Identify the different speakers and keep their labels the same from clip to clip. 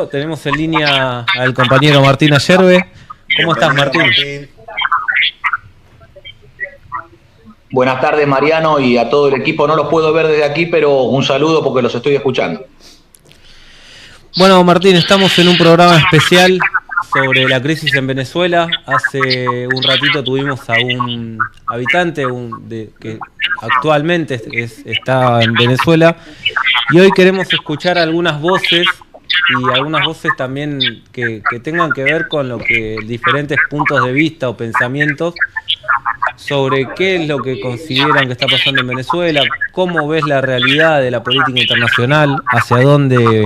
Speaker 1: Tenemos en línea al compañero Martín Ayerbe. ¿Cómo estás, Martín?
Speaker 2: Buenas tardes, Mariano, y a todo el equipo. No los puedo ver desde aquí, pero un saludo porque los estoy escuchando.
Speaker 1: Bueno, Martín, estamos en un programa especial sobre la crisis en Venezuela. Hace un ratito tuvimos a un habitante que actualmente está en Venezuela, y hoy queremos escuchar algunas voces y algunas voces también que tengan que ver con lo que diferentes puntos de vista o pensamientos sobre qué es lo que consideran que está pasando en Venezuela, cómo ves la realidad de la política internacional, hacia dónde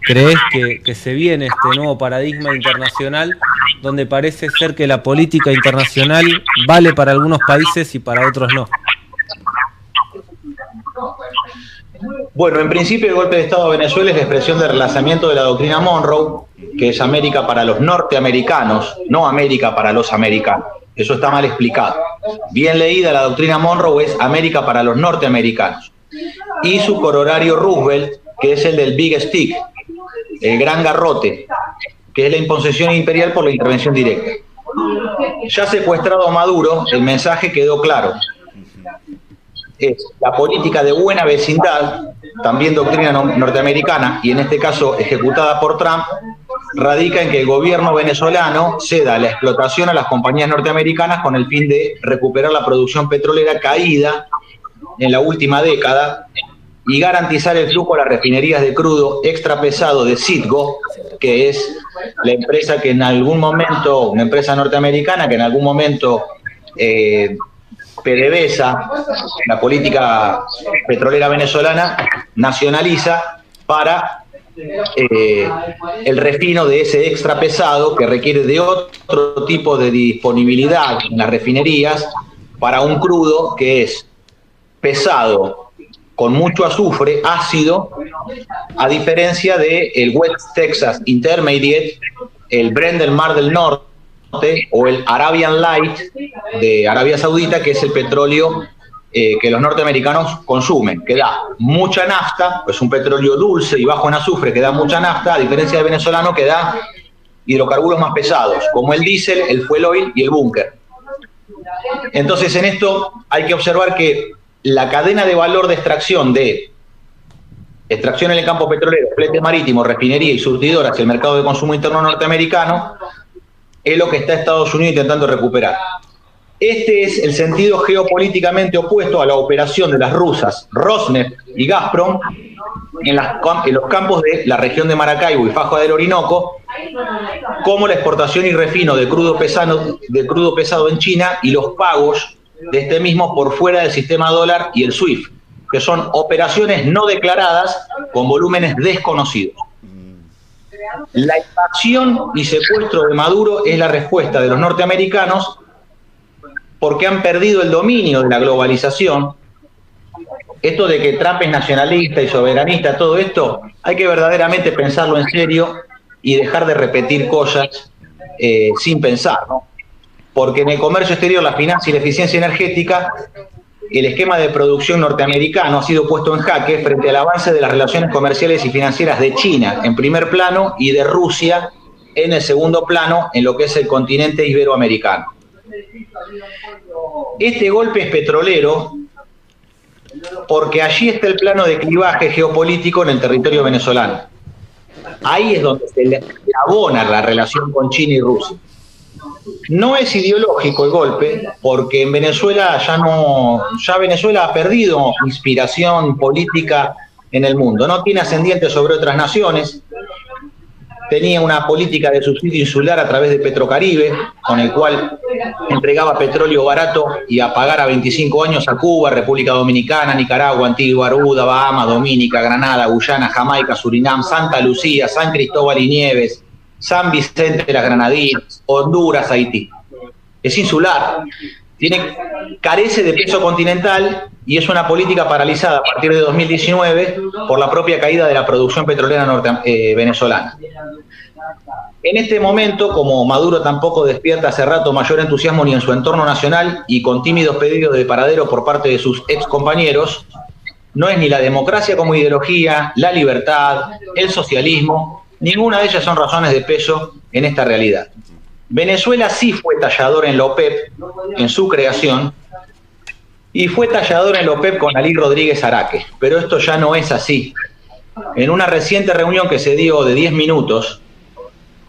Speaker 1: crees que se viene este nuevo paradigma internacional, donde parece ser que la política internacional vale para algunos países y para otros no.
Speaker 2: Bueno, en principio el golpe de Estado de Venezuela es la expresión del relanzamiento de la doctrina Monroe, que es América para los norteamericanos, no América para los americanos. Eso está mal explicado. Bien leída, la doctrina Monroe es América para los norteamericanos. Y su corolario Roosevelt, que es el del Big Stick, el gran garrote, que es la imposición imperial por la intervención directa. Ya secuestrado a Maduro, el mensaje quedó claro. Es la política de buena vecindad, también doctrina norteamericana, y en este caso ejecutada por Trump, radica en que el gobierno venezolano ceda la explotación a las compañías norteamericanas con el fin de recuperar la producción petrolera caída en la última década y garantizar el flujo a las refinerías de crudo extra pesado de Citgo, que es la empresa que en algún momento, una empresa norteamericana que en algún momento PDVSA, la política petrolera venezolana, nacionaliza para el refino de ese extra pesado que requiere de otro tipo de disponibilidad en las refinerías para un crudo que es pesado, con mucho azufre, ácido, a diferencia del West Texas Intermediate, el Brent del Mar del Norte o el Arabian Light de Arabia Saudita, que es el petróleo que los norteamericanos consumen, que da mucha nafta, es un petróleo dulce y bajo en azufre que da mucha nafta, a diferencia del venezolano que da hidrocarburos más pesados, como el diésel, el fuel oil y el búnker. Entonces, en esto hay que observar que la cadena de valor de extracción en el campo petrolero, flete marítimo, refinería y surtidor hacia el mercado de consumo interno norteamericano es lo que está Estados Unidos intentando recuperar. Este es el sentido geopolíticamente opuesto a la operación de las rusas Rosneft y Gazprom en los campos de la región de Maracaibo y Faja del Orinoco, como la exportación y refino de crudo pesado en China y los pagos de este mismo por fuera del sistema dólar y el SWIFT, que son operaciones no declaradas con volúmenes desconocidos. La invasión y secuestro de Maduro es la respuesta de los norteamericanos porque han perdido el dominio de la globalización. Esto de que Trump es nacionalista y soberanista, todo esto, hay que verdaderamente pensarlo en serio y dejar de repetir cosas sin pensar, ¿no? Porque en el comercio exterior, la finanza y la eficiencia energética, el esquema de producción norteamericano ha sido puesto en jaque frente al avance de las relaciones comerciales y financieras de China en primer plano y de Rusia en el segundo plano en lo que es el continente iberoamericano. Este golpe es petrolero porque allí está el plano de clivaje geopolítico en el territorio venezolano. Ahí es donde se le abona la relación con China y Rusia. No es ideológico el golpe, porque en Venezuela ya Venezuela ha perdido inspiración política en el mundo. No tiene ascendientes sobre otras naciones. Tenía una política de subsidio insular a través de Petrocaribe, con el cual entregaba petróleo barato y a pagar a 25 años a Cuba, República Dominicana, Nicaragua, Antigua, Aruba, Bahamas, Dominica, Granada, Guyana, Jamaica, Surinam, Santa Lucía, San Cristóbal y Nieves, San Vicente de las Granadinas, Honduras, Haití. Es insular, carece de peso continental y es una política paralizada a partir de 2019 por la propia caída de la producción petrolera venezolana. En este momento, como Maduro tampoco despierta hace rato mayor entusiasmo ni en su entorno nacional y con tímidos pedidos de paradero por parte de sus ex compañeros, no es ni la democracia como ideología, la libertad, el socialismo Ninguna de ellas son razones de peso en esta realidad. Venezuela sí fue tallador en la OPEP, en su creación, y fue tallador en la OPEP con Ali Rodríguez Araque, pero esto ya no es así. En una reciente reunión que se dio de 10 minutos,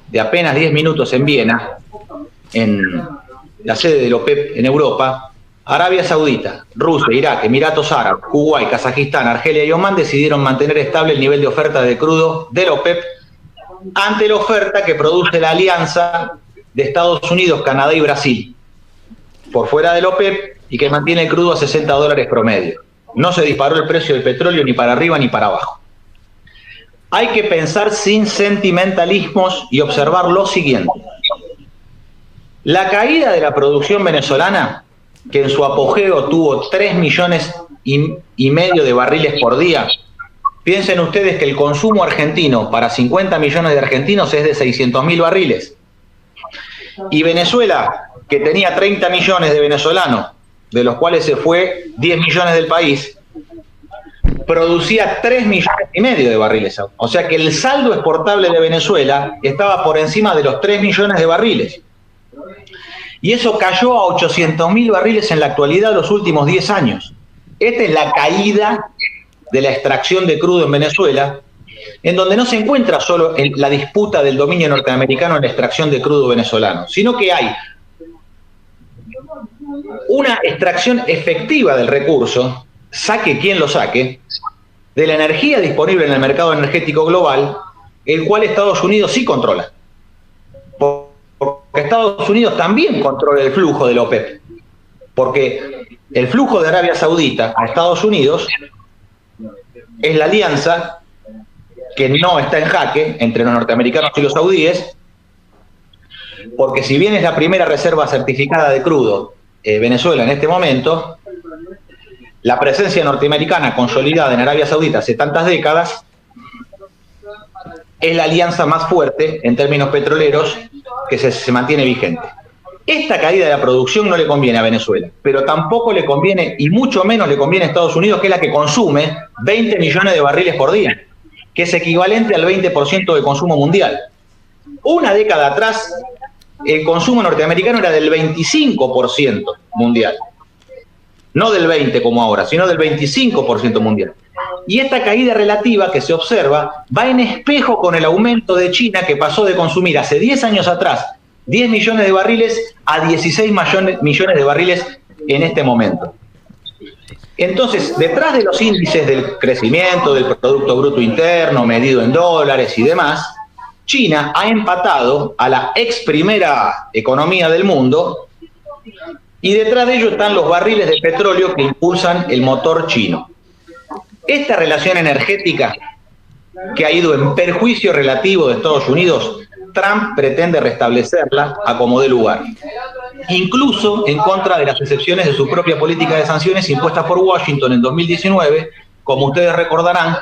Speaker 2: de apenas 10 minutos en Viena, en la sede de la OPEP en Europa, Arabia Saudita, Rusia, Irak, Emiratos Árabes, Kuwait, Kazajistán, Argelia y Omán decidieron mantener estable el nivel de oferta de crudo de la OPEP ante la oferta que produce la alianza de Estados Unidos, Canadá y Brasil, por fuera de la OPEP, y que mantiene el crudo a $60 promedio. No se disparó el precio del petróleo ni para arriba ni para abajo. Hay que pensar sin sentimentalismos y observar lo siguiente. La caída de la producción venezolana, que en su apogeo tuvo 3,5 millones de barriles por día, piensen ustedes que el consumo argentino para 50 millones de argentinos es de 600.000 barriles. Y Venezuela, que tenía 30 millones de venezolanos, de los cuales se fue 10 millones del país, producía 3,5 millones de barriles. O sea que el saldo exportable de Venezuela estaba por encima de los 3 millones de barriles. Y eso cayó a 800.000 barriles en la actualidad los últimos 10 años. Esta es la caída de la extracción de crudo en Venezuela, en donde no se encuentra solo en la disputa del dominio norteamericano en la extracción de crudo venezolano, sino que hay una extracción efectiva del recurso, saque quien lo saque, de la energía disponible en el mercado energético global, el cual Estados Unidos sí controla. Porque Estados Unidos también controla el flujo de la OPEP. Porque el flujo de Arabia Saudita a Estados Unidos es la alianza que no está en jaque entre los norteamericanos y los saudíes, porque si bien es la primera reserva certificada de crudo Venezuela en este momento, la presencia norteamericana consolidada en Arabia Saudita hace tantas décadas es la alianza más fuerte en términos petroleros que se mantiene vigente. Esta caída de la producción no le conviene a Venezuela, pero tampoco le conviene, y mucho menos le conviene a Estados Unidos, que es la que consume 20 millones de barriles por día, que es equivalente al 20% del consumo mundial. Una década atrás, el consumo norteamericano era del 25% mundial. No del 20% como ahora, sino del 25% mundial. Y esta caída relativa que se observa va en espejo con el aumento de China, que pasó de consumir hace 10 años atrás 10 millones de barriles a 16 millones de barriles en este momento. Entonces, detrás de los índices del crecimiento del Producto Bruto Interno, medido en dólares y demás, China ha empatado a la ex primera economía del mundo, y detrás de ello están los barriles de petróleo que impulsan el motor chino. Esta relación energética, que ha ido en perjuicio relativo de Estados Unidos, Trump pretende restablecerla a como dé lugar, incluso en contra de las excepciones de su propia política de sanciones impuesta por Washington en 2019. Como ustedes recordarán,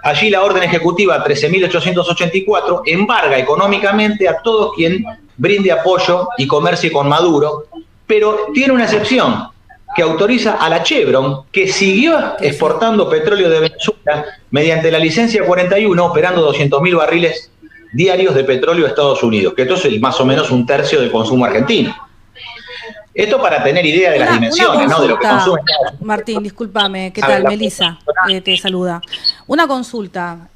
Speaker 2: allí la orden ejecutiva 13.884 embarga económicamente a todo quien brinde apoyo y comercie con Maduro, pero tiene una excepción que autoriza a la Chevron, que siguió exportando petróleo de Venezuela mediante la licencia 41, operando 200.000 barriles diarios de petróleo a Estados Unidos, que esto es más o menos un tercio del consumo argentino. Esto para tener idea de las dimensiones, ¿no? De lo que consume.
Speaker 3: Martín, discúlpame, ¿qué tal? Melissa te saluda. Una consulta.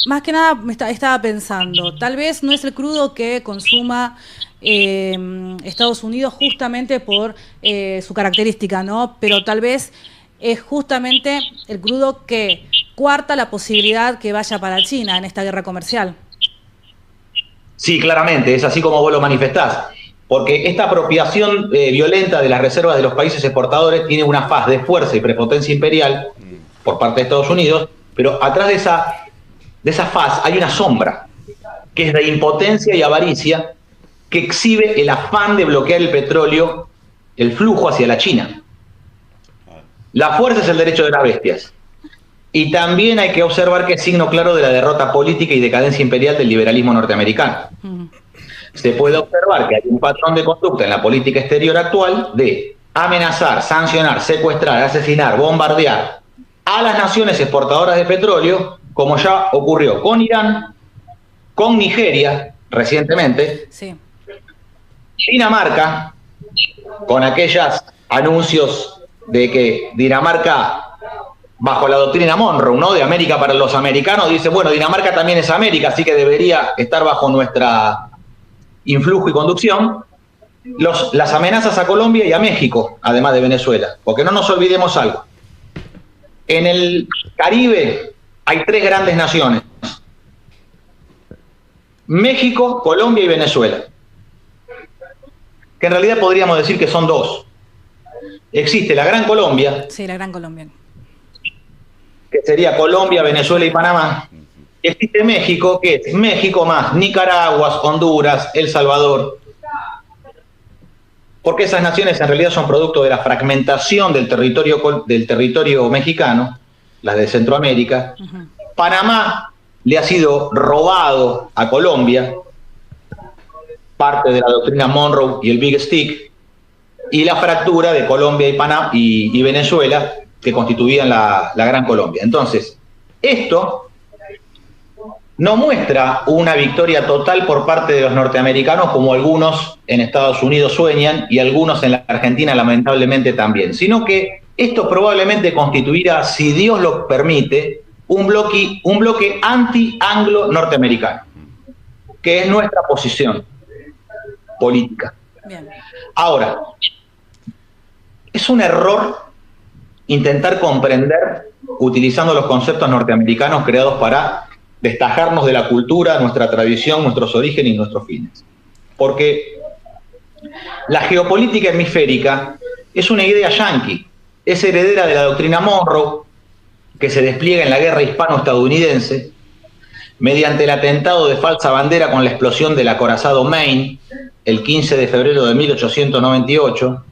Speaker 3: Más que nada estaba pensando, tal vez no es el crudo que consuma Estados Unidos justamente por su característica, ¿no? Pero tal vez es justamente el crudo que cuarta la posibilidad que vaya para China en esta guerra comercial.
Speaker 2: Sí, claramente, es así como vos lo manifestás. Porque esta apropiación violenta de las reservas de los países exportadores tiene una faz de fuerza y prepotencia imperial por parte de Estados Unidos, pero atrás de esa faz hay una sombra, que es de impotencia y avaricia, que exhibe el afán de bloquear el petróleo, el flujo hacia la China. La fuerza es el derecho de las bestias. Y también hay que observar que es signo claro de la derrota política y decadencia imperial del liberalismo norteamericano. Se puede observar que hay un patrón de conducta en la política exterior actual de amenazar, sancionar, secuestrar, asesinar, bombardear a las naciones exportadoras de petróleo, como ya ocurrió con Irán, con Nigeria recientemente,
Speaker 3: Sí.
Speaker 2: Dinamarca, con aquellos anuncios de que Dinamarca, bajo la doctrina Monroe, ¿no?, de América para los americanos, dice, bueno, Dinamarca también es América, así que debería estar bajo nuestra influjo y conducción. Las amenazas a Colombia y a México, además de Venezuela, porque no nos olvidemos algo. En el Caribe hay 3 grandes naciones: México, Colombia y Venezuela, que en realidad podríamos decir que son 2. Existe la Gran Colombia,
Speaker 3: Sí, la Gran Colombia.
Speaker 2: que sería Colombia, Venezuela y Panamá. Existe México, que es México más Nicaragua, Honduras, El Salvador, porque esas naciones en realidad son producto de la fragmentación del territorio mexicano, las de Centroamérica.
Speaker 3: Uh-huh.
Speaker 2: Panamá le ha sido robado a Colombia, parte de la doctrina Monroe y el Big Stick, y la fractura de Colombia y Panamá y Venezuela, que constituían la Gran Colombia. Entonces, esto no muestra una victoria total por parte de los norteamericanos, como algunos en Estados Unidos sueñan y algunos en la Argentina lamentablemente también, sino que esto probablemente constituirá, si Dios lo permite, un bloque anti-anglo norteamericano, que es nuestra posición política.
Speaker 3: Bien.
Speaker 2: Ahora, es un error intentar comprender utilizando los conceptos norteamericanos creados para destajarnos de la cultura, nuestra tradición, nuestros orígenes y nuestros fines. Porque la geopolítica hemisférica es una idea yanqui, es heredera de la doctrina Monroe, que se despliega en la guerra hispano-estadounidense, mediante el atentado de falsa bandera con la explosión del acorazado Maine, el 15 de febrero de 1898,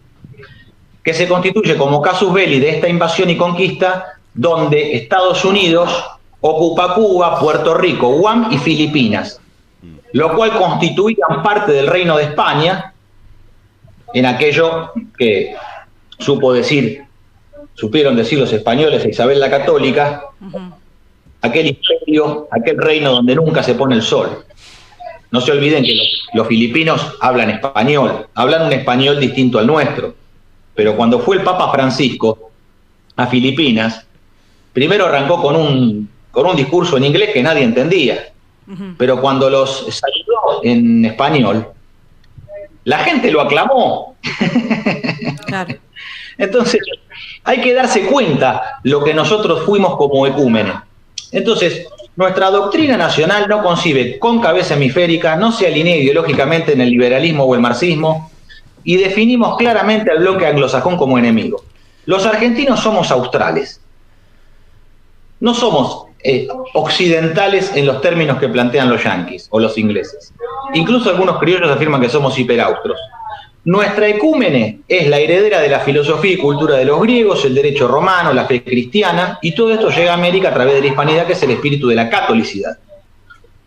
Speaker 2: que se constituye como casus belli de esta invasión y conquista, donde Estados Unidos ocupa Cuba, Puerto Rico, Guam y Filipinas, lo cual constituían parte del Reino de España, en aquello que supieron decir los españoles a Isabel la Católica, aquel imperio, aquel reino donde nunca se pone el sol. No se olviden que los filipinos hablan español, hablan un español distinto al nuestro, pero cuando fue el Papa Francisco a Filipinas, primero arrancó con un discurso en inglés que nadie entendía, pero cuando los saludó en español, la gente lo aclamó.
Speaker 3: Claro.
Speaker 2: Entonces, hay que darse cuenta lo que nosotros fuimos como ecúmenes. Entonces, nuestra doctrina nacional no concibe con cabeza hemisférica, no se alinea ideológicamente en el liberalismo o el marxismo, y definimos claramente al bloque anglosajón como enemigo. Los argentinos somos australes. No somos occidentales en los términos que plantean los yanquis o los ingleses. Incluso algunos criollos afirman que somos hiperaustros. Nuestra ecúmene es la heredera de la filosofía y cultura de los griegos, el derecho romano, la fe cristiana, y todo esto llega a América a través de la hispanidad, que es el espíritu de la catolicidad.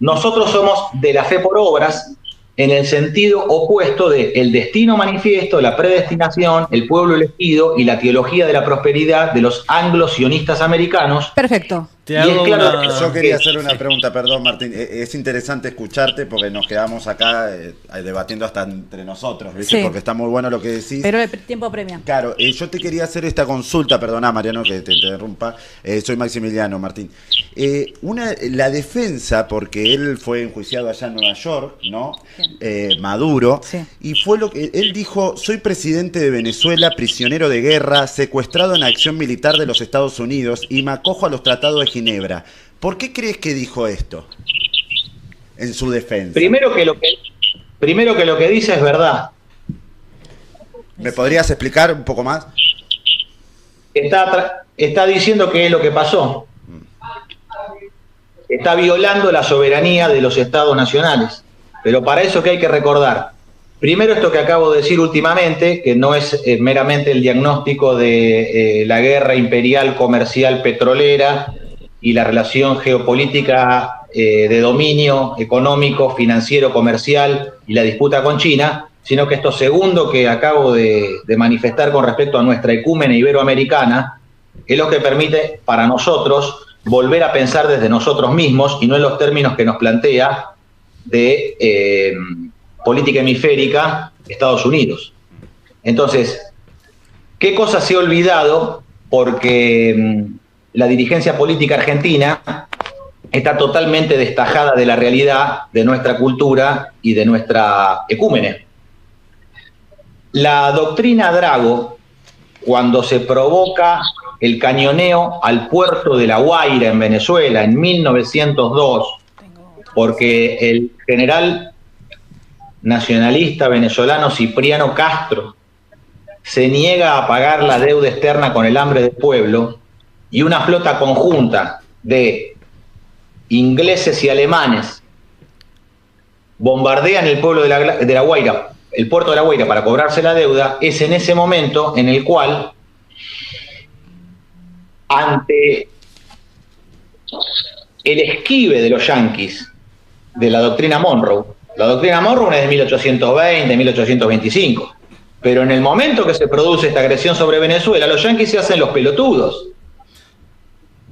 Speaker 2: Nosotros somos de la fe por obras, en el sentido opuesto de el destino manifiesto, la predestinación, el pueblo elegido y la teología de la prosperidad de los anglo-sionistas americanos.
Speaker 3: Perfecto.
Speaker 4: Yo quería hacer una pregunta, perdón Martín, es interesante escucharte porque nos quedamos acá debatiendo hasta entre nosotros, ¿viste? Sí. Porque está muy bueno lo que decís.
Speaker 3: Pero el tiempo premia.
Speaker 4: Claro, yo te quería hacer esta consulta, perdona Mariano que te interrumpa, soy Maximiliano Martín. La defensa, porque él fue enjuiciado allá en Nueva York, ¿no? Maduro, sí. Y fue lo que él dijo: soy presidente de Venezuela, prisionero de guerra, secuestrado en acción militar de los Estados Unidos y me acojo a los tratados de Ginebra. ¿Por qué crees que dijo esto en su defensa?
Speaker 2: Primero que lo que dice es verdad.
Speaker 4: ¿Me podrías explicar un poco más?
Speaker 2: Está diciendo que es lo que pasó. Está violando la soberanía de los estados nacionales. Pero para eso, ¿qué hay que recordar? Primero, esto que acabo de decir últimamente, que no es meramente el diagnóstico de la guerra imperial comercial petrolera y la relación geopolítica de dominio económico, financiero, comercial y la disputa con China, sino que esto segundo que acabo de manifestar con respecto a nuestra ecúmene iberoamericana es lo que permite para nosotros volver a pensar desde nosotros mismos y no en los términos que nos plantea de política hemisférica Estados Unidos. Entonces, ¿qué cosa se ha olvidado? Porque la dirigencia política argentina está totalmente destajada de la realidad de nuestra cultura y de nuestra ecúmene. La doctrina Drago, cuando se provoca el cañoneo al puerto de La Guaira en Venezuela en 1902, porque el general nacionalista venezolano Cipriano Castro se niega a pagar la deuda externa con el hambre del pueblo, y una flota conjunta de ingleses y alemanes bombardean el pueblo de La Guaira, el puerto de La Guaira, para cobrarse la deuda. Es en ese momento en el cual, ante el esquive de los yanquis de la doctrina Monroe es de 1820, 1825, pero en el momento que se produce esta agresión sobre Venezuela, los yanquis se hacen los pelotudos,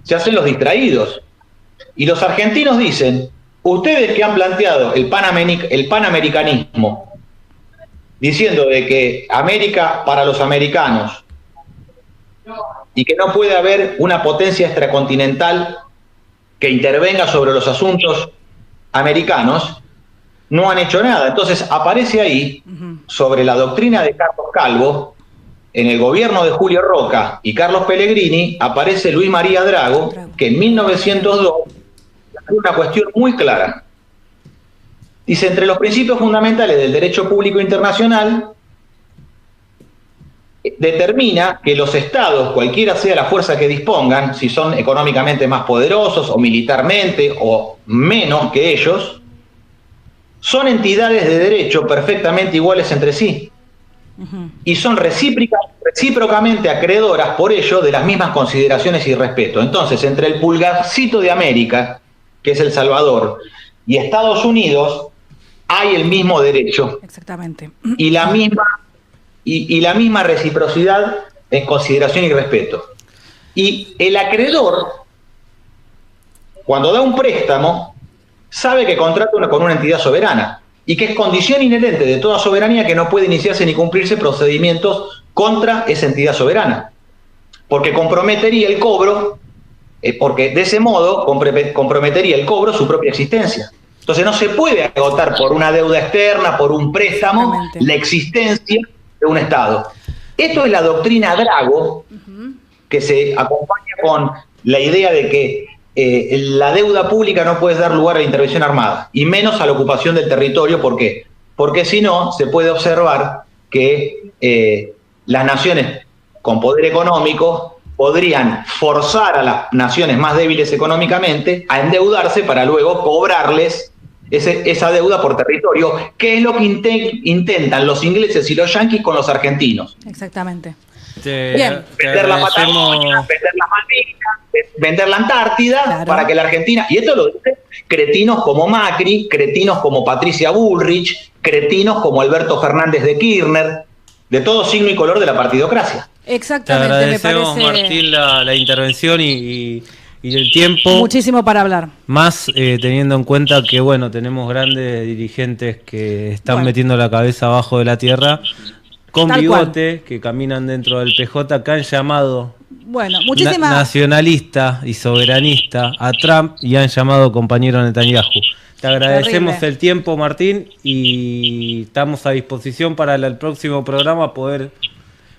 Speaker 2: se hacen los distraídos, y los argentinos dicen: ustedes que han planteado el panamericanismo, diciendo de que América para los americanos y que no puede haber una potencia extracontinental que intervenga sobre los asuntos americanos, no han hecho nada. Entonces aparece ahí, sobre la doctrina de Carlos Calvo, en el gobierno de Julio Roca y Carlos Pellegrini, aparece Luis María Drago, que en 1902 hace una cuestión muy clara. Dice: entre los principios fundamentales del derecho público internacional, determina que los estados, cualquiera sea la fuerza que dispongan, si son económicamente más poderosos o militarmente o menos que ellos, son entidades de derecho perfectamente iguales entre sí, y son recíprocamente acreedoras por ello de las mismas consideraciones y respeto. Entonces, entre el pulgarcito de América, que es El Salvador, y Estados Unidos, hay el mismo derecho.
Speaker 3: Exactamente.
Speaker 2: Y la misma reciprocidad en consideración y respeto. Y el acreedor, cuando da un préstamo, sabe que contrata con una entidad soberana, y que es condición inherente de toda soberanía que no puede iniciarse ni cumplirse procedimientos contra esa entidad soberana, porque comprometería el cobro, porque de ese modo comprometería el cobro su propia existencia. Entonces no se puede agotar por una deuda externa, por un préstamo, la existencia de un Estado. Esto es la doctrina Drago, que se acompaña con la idea de que la deuda pública no puede dar lugar a la intervención armada, y menos a la ocupación del territorio. ¿Por qué? Porque si no, se puede observar que las naciones con poder económico podrían forzar a las naciones más débiles económicamente a endeudarse para luego cobrarles esa deuda por territorio, que es lo que intentan los ingleses y los yanquis con los argentinos.
Speaker 3: Exactamente.
Speaker 2: Vender la Patagonia, vender las Malvinas, vender la Antártida, claro, para que la Argentina, y esto lo dicen cretinos como Macri, cretinos como Patricia Bullrich, cretinos como Alberto Fernández de Kirchner, de todo signo y color de la partidocracia.
Speaker 3: Exactamente.
Speaker 1: Te agradecemos, me parece, Martín, la intervención y el tiempo.
Speaker 3: Muchísimo para hablar.
Speaker 1: Más teniendo en cuenta que, bueno, tenemos grandes dirigentes que están metiendo la cabeza abajo de la tierra, con tal bigote, cual, que caminan dentro del PJ, que han llamado nacionalista y soberanista a Trump y han llamado compañero Netanyahu. Te agradecemos el tiempo, Martín, y estamos a disposición para el próximo programa poder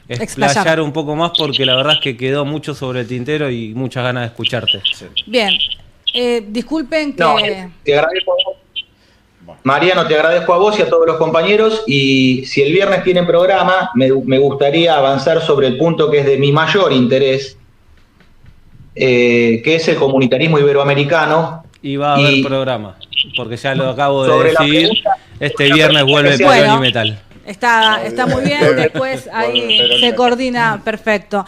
Speaker 1: explayar un poco más, porque la verdad es que quedó mucho sobre el tintero y muchas ganas de escucharte.
Speaker 3: Bien, disculpen que...
Speaker 2: No, te agradezco a vos. Mariano, te agradezco a vos y a todos los compañeros, y si el viernes tienen programa, me gustaría avanzar sobre el punto que es de mi mayor interés, que es el comunitarismo iberoamericano.
Speaker 1: Y va a haber programa, porque ya lo acabo de decidir, este viernes vuelve Perón y Metal.
Speaker 3: Está muy bien, después ahí se coordina perfecto.